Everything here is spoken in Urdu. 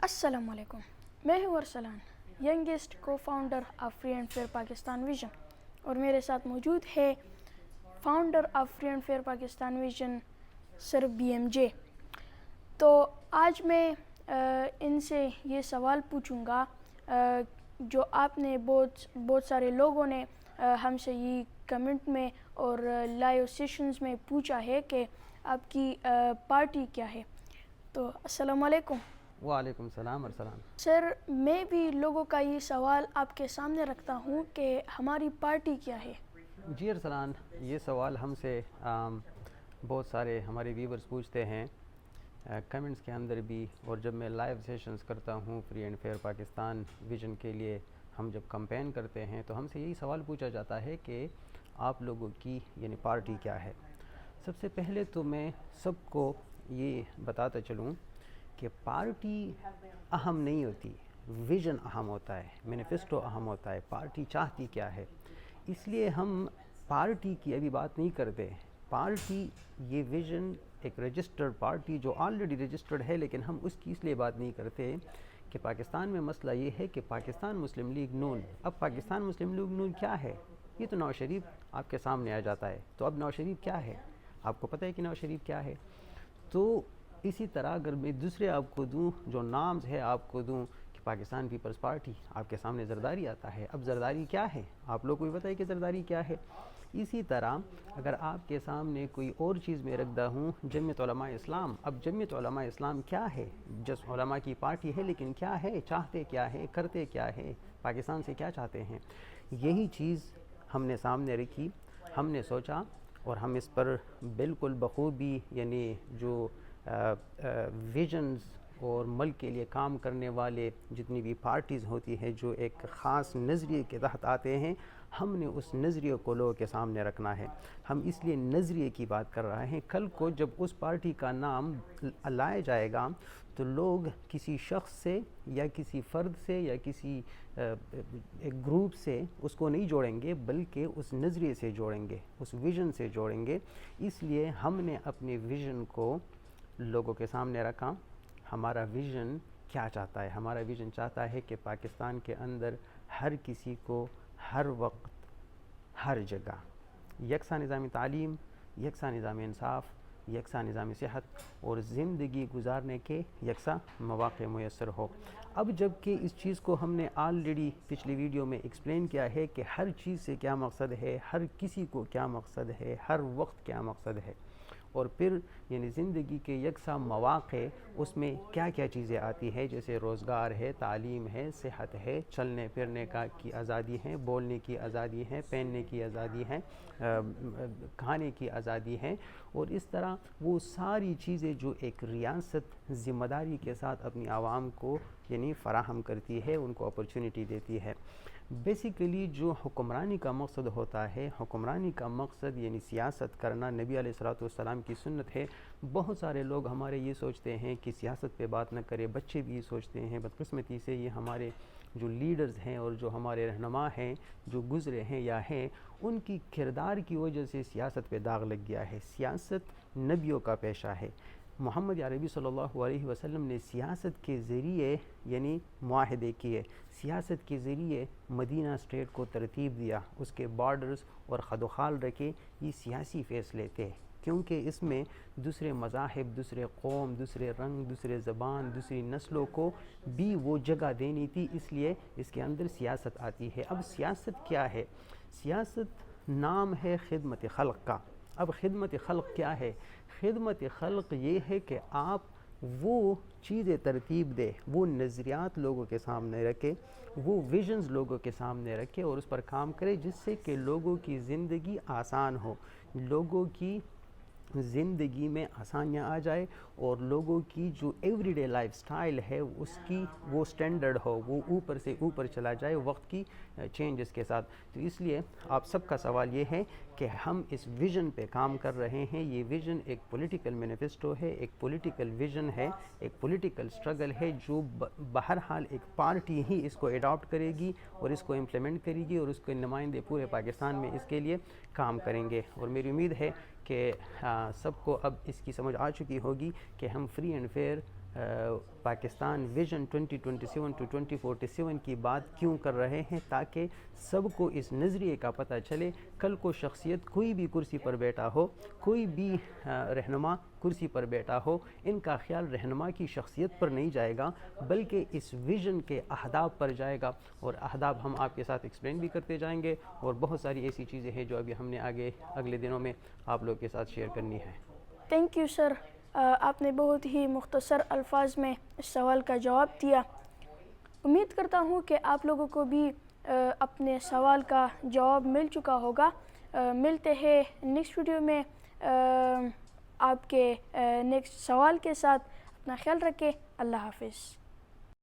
السلام علیکم، میں ہوں Arslan, youngest co founder of free and fair Pakistan vision, اور میرے ساتھ موجود ہے founder of free and fair Pakistan vision sir B M J. تو آج میں ان سے یہ سوال پوچھوں گا جو آپ نے بہت سارے لوگوں نے ہم سے یہ کمنٹ میں اور لائیو سیشنز میں پوچھا ہے کہ آپ کی پارٹی کیا ہے۔ تو السلام علیکم۔ وعلیکم السلام ارسلان۔ سر، میں بھی لوگوں کا یہ سوال آپ کے سامنے رکھتا ہوں کہ ہماری پارٹی کیا ہے۔ جی ارسلان، یہ سوال ہم سے بہت سارے ہمارے ویورز پوچھتے ہیں کمنٹس کے اندر بھی، اور جب میں لائیو سیشنز کرتا ہوں free and fair Pakistan vision کے لیے، ہم جب کمپین کرتے ہیں تو ہم سے یہی سوال پوچھا جاتا ہے کہ آپ لوگوں کی یعنی پارٹی کیا ہے۔ سب سے پہلے تو میں سب کو یہ بتاتا چلوں کہ پارٹی اہم نہیں ہوتی، ویژن اہم ہوتا ہے، مینیفیسٹو اہم ہوتا ہے، پارٹی چاہتی کیا ہے۔ اس لیے ہم پارٹی کی ابھی بات نہیں کرتے۔ پارٹی یہ ویژن ایک رجسٹرڈ پارٹی جو آلریڈی رجسٹرڈ ہے، لیکن ہم اس کی اس لیے بات نہیں کرتے کہ پاکستان میں مسئلہ یہ ہے کہ پاکستان مسلم لیگ نون، اب پاکستان مسلم لیگ نون کیا ہے؟ یہ تو نواز شریف آپ کے سامنے آ جاتا ہے، تو اب نواز شریف کیا ہے؟ آپ کو پتہ ہے کہ نواز شریف کیا ہے؟ تو اسی طرح اگر میں دوسرے آپ کو دوں جو نامز ہے آپ کو دوں کہ پاکستان پیپلز پارٹی، آپ کے سامنے زرداری آتا ہے۔ اب زرداری کیا ہے؟ آپ لوگ کو بھی پتہ ہے کہ زرداری کیا ہے۔ اسی طرح اگر آپ کے سامنے کوئی اور چیز میں رکھتا ہوں جمعیت علماء اسلام، اب جمعیت علماء اسلام کیا ہے؟ جس علماء کی پارٹی ہے، لیکن کیا ہے؟ چاہتے کیا ہے؟ کرتے کیا ہے؟ پاکستان سے کیا چاہتے ہیں؟ یہی چیز ہم نے سامنے رکھی، ہم نے سوچا، اور ہم اس پر بالکل بخوبی یعنی جو ویژنز اور ملک کے لیے کام کرنے والے جتنی بھی پارٹیز ہوتی ہیں جو ایک خاص نظریے کے تحت آتے ہیں، ہم نے اس نظریے کو لوگوں کے سامنے رکھنا ہے۔ ہم اس لیے نظریے کی بات کر رہے ہیں۔ کل کو جب اس پارٹی کا نام لایا جائے گا تو لوگ کسی شخص سے یا کسی فرد سے یا کسی ایک گروپ سے اس کو نہیں جوڑیں گے، بلکہ اس نظریے سے جوڑیں گے، اس ویژن سے جوڑیں گے۔ اس لیے ہم نے اپنے ویژن کو لوگوں کے سامنے رکھا۔ ہمارا ویژن کیا چاہتا ہے؟ ہمارا ویژن چاہتا ہے کہ پاکستان کے اندر ہر کسی کو ہر وقت ہر جگہ یکساں نظام تعلیم، یکساں نظام انصاف، یکساں نظام صحت اور زندگی گزارنے کے یکساں مواقع میسر ہو۔ اب جب کہ اس چیز کو ہم نے آلریڈی پچھلی ویڈیو میں ایکسپلین کیا ہے کہ ہر چیز سے کیا مقصد ہے، ہر کسی کو کیا مقصد ہے، ہر وقت کیا مقصد ہے، اور پھر یعنی زندگی کے یکساں مواقع اس میں کیا کیا چیزیں آتی ہیں، جیسے روزگار ہے، تعلیم ہے، صحت ہے، چلنے پھرنے کی آزادی ہے، بولنے کی آزادی ہے، پہننے کی آزادی ہے، کھانے کی آزادی ہے، اور اس طرح وہ ساری چیزیں جو ایک ریاست ذمہ داری کے ساتھ اپنی عوام کو یعنی فراہم کرتی ہے، ان کو اپرچونٹی دیتی ہے۔ بیسیکلی جو حکمرانی کا مقصد ہوتا ہے، حکمرانی کا مقصد یعنی سیاست کرنا نبی علیہ الصلوۃ والسلام کی سنت ہے۔ بہت سارے لوگ ہمارے یہ سوچتے ہیں کہ سیاست پہ بات نہ کرے، بچے بھی یہ سوچتے ہیں۔ بدقسمتی سے یہ ہمارے جو لیڈرز ہیں اور جو ہمارے رہنما ہیں جو گزرے ہیں یا ہیں، ان کی کردار کی وجہ سے سیاست پہ داغ لگ گیا ہے۔ سیاست نبیوں کا پیشہ ہے۔ محمد عربی صلی اللہ علیہ وسلم نے سیاست کے ذریعے یعنی معاہدے کیے، سیاست کے ذریعے مدینہ اسٹیٹ کو ترتیب دیا، اس کے بارڈرز اور خد و خال رکھے۔ یہ سیاسی فیصلے تھے، کیونکہ اس میں دوسرے مذاہب، دوسرے قوم، دوسرے رنگ، دوسرے زبان، دوسری نسلوں کو بھی وہ جگہ دینی تھی، اس لیے اس کے اندر سیاست آتی ہے۔ اب سیاست کیا ہے؟ سیاست نام ہے خدمت خلق کا۔ اب خدمت خلق کیا ہے؟ خدمت خلق یہ ہے کہ آپ وہ چیزیں ترتیب دے، وہ نظریات لوگوں کے سامنے رکھے، وہ ویژنز لوگوں کے سامنے رکھے اور اس پر کام کرے، جس سے کہ لوگوں کی زندگی آسان ہو، لوگوں کی زندگی میں آسانیاں آ جائے، اور لوگوں کی جو ایوری ڈے لائف سٹائل ہے اس کی وہ سٹینڈرڈ ہو، وہ اوپر سے اوپر چلا جائے وقت کی چینجز کے ساتھ۔ تو اس لیے آپ سب کا سوال یہ ہے کہ ہم اس ویژن پہ کام کر رہے ہیں۔ یہ ویژن ایک پولیٹیکل مینیفیسٹو ہے، ایک پولیٹیکل ویژن ہے، ایک پولیٹیکل سٹرگل ہے جو بہرحال ایک پارٹی ہی اس کو اڈاپٹ کرے گی اور اس کو امپلیمنٹ کرے گی، اور اس کے نمائندے پورے پاکستان میں اس کے لیے کام کریں گے۔ اور میری امید ہے کہ سب کو اب اس کی سمجھ آ چکی ہوگی کہ ہم free and fair Pakistan vision 2027 to 2047 کی بات کیوں کر رہے ہیں، تاکہ سب کو اس نظریے کا پتہ چلے کل کو شخصیت کوئی بھی کرسی پر بیٹھا ہو، کوئی بھی رہنما کرسی پر بیٹھا ہو، ان کا خیال رہنما کی شخصیت پر نہیں جائے گا بلکہ اس ویژن کے اہداف پر جائے گا، اور اہداف ہم آپ کے ساتھ ایکسپلین بھی کرتے جائیں گے، اور بہت ساری ایسی چیزیں ہیں جو ابھی ہم نے اگلے دنوں میں آپ لوگ کے ساتھ شیئر کرنی ہے۔ تھینک یو سر، آپ نے بہت ہی مختصر الفاظ میں اس سوال کا جواب دیا۔ امید کرتا ہوں کہ آپ لوگوں کو بھی اپنے سوال کا جواب مل چکا ہوگا۔ ملتے ہیں نیکسٹ ویڈیو میں آپ کے نیکسٹ سوال کے ساتھ۔ اپنا خیال رکھیں۔ اللہ حافظ۔